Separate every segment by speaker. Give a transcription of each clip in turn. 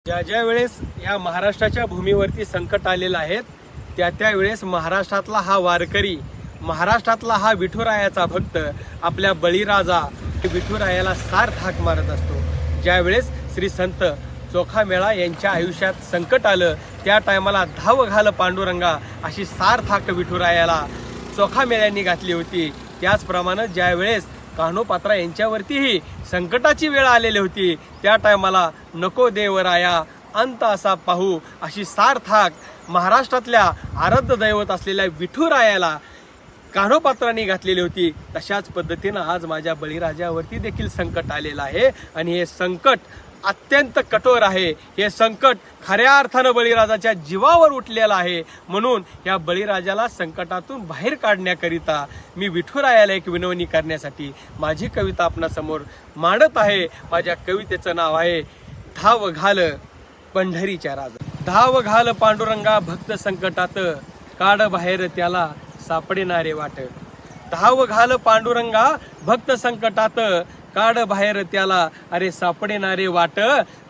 Speaker 1: ज्या ज्या वेळेस या महाराष्ट्राच्या भूमीवरती संकट आलेलं आहे त्या वेळेस महाराष्ट्रातला हा वारकरी, महाराष्ट्रातला हा विठुरायाचा भक्त आपल्या बळीराजा विठुरायाला सार हाक मारत असतो. ज्या वेळेस श्री संत चोखामेळा यांच्या आयुष्यात संकट आलं त्या टायमाला धाव घाल पांडुरंगा अशी सार हाक विठुरायाला चोखामेळ्यांनी घातली होती. त्याचप्रमाणे ज्या वेळेस कान्होपात्रा यांच्यावरतीही संकटाची वेळ आलेली होती त्या टायमाला नको देवराया अंत असा पाहू अशी सार्थक महाराष्ट्रातल्या आराध्य दैवत असलेल्या विठुरायाला कान्होपात्रांनी घातलेली होती. तशाच पद्धतीनं आज माझ्या बळीराजावरती देखील संकट आलेलं आहे आणि हे संकट अत्यंत कठोर आहे. हे संकट खऱ्या अर्थानं बळीराजाच्या जीवावर उठलेलं आहे. म्हणून या बळीराजाला संकटातून बाहेर काढण्याकरिता मी विठुरायाला एक विनवणी करण्यासाठी माझी कविता आपणासमोर मांडत आहे. माझ्या कवितेचं नाव आहे धाव घाल पंढरीच्या राजा. धाव घाल पांडुरंगा भक्त संकटात काढ बाहेर त्याला सापडेनारे वाट. धाव घाल पांडुरंगा भक्त संकटात काढ बाहेर त्याला अरे सापडेनारे वाट.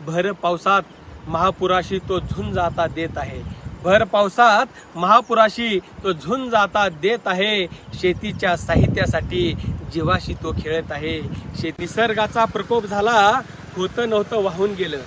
Speaker 1: भर पावसात महापुराशी तो झुंज आता देत आहे. भर पावसात महापुराशी तो झुंज आता देत आहे. शेतीच्या साहित्यासाठी जीवाशी तो खेळत आहे. निसर्गाचा प्रकोप झाला होतं नव्हतं वाहून गेलं.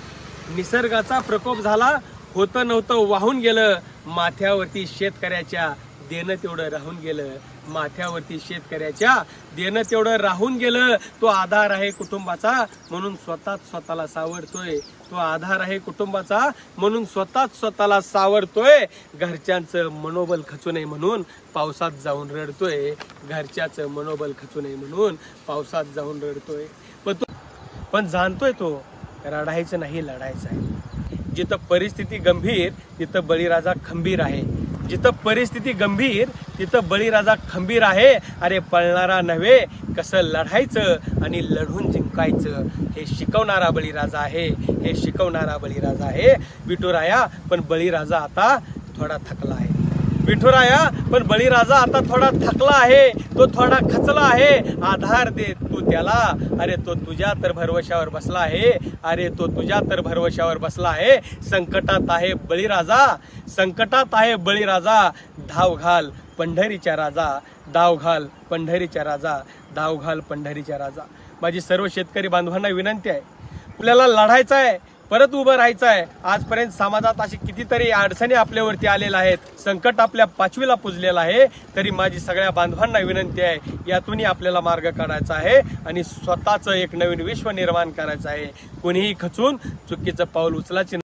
Speaker 1: निसर्गाचा प्रकोप झाला होतं नव्हतं वाहून गेलं. माथ्यावरती शेतकऱ्याच्या देणं तेवढं राहून गेलं. माथ्यावरती शेतकऱ्याच्या देणं तेवढं राहून गेलं. तो आधार आहे कुटुंबाचा म्हणून स्वतःला सावरतोय. तो आधार आहे कुटुंबाचा म्हणून स्वतःला सावरतोय. घरच्यांचं मनोबल खचू नये म्हणून पावसात जाऊन रडतोय. घरच्याचं मनोबल खचू नये म्हणून पावसात जाऊन रडतोय. पण जाणतोय तो रडायचं नाही लढायचं आहे. जिथं परिस्थिती गंभीर तिथं बळीराजा खंबीर आहे. जिथं परिस्थिती गंभीर तिथं बळीराजा खंबीर आहे. अरे पळणारा नव्हे कसं लढायचं आणि लढून जिंकायचं हे शिकवणारा बळीराजा आहे. हे शिकवणारा बळीराजा आहे विठुराया. पण बळीराजा आता थोडा थकला आहे. विठुराया पण बळीराजा आता थोडा थकला आहे. तो थोडा खचला आहे. आधार दे तू त्याला. अरे तो तुझ्या तर भरवशावर बसला आहे. अरे तो तुझ्या तर भरवशावर बसला आहे. संकटात आहे बळीराजा. संकटात आहे बळीराजा. धाव घाल पंढरीच्या राजा. धाव घाल पंढरीच्या राजा. धाव घाल पंढरीच्या राजा. माझी सर्व शेतकरी बांधवांना विनंती आहे, आपल्याला लढायचं आहे, परत उभं राहायचं आहे. आजपर्यंत समाजात अशी कितीतरी अडचणी आपल्यावरती आलेल्या आहेत. संकट आपल्या पाचवीला पुजलेलं आहे. तरी माझी सगळ्या बांधवांना विनंती आहे, यातूनही आपल्याला मार्ग काढायचा आहे आणि स्वतःचं एक नवीन विश्व निर्माण करायचं आहे. कोणीही खचून चुकीचं पाऊल उचलायचं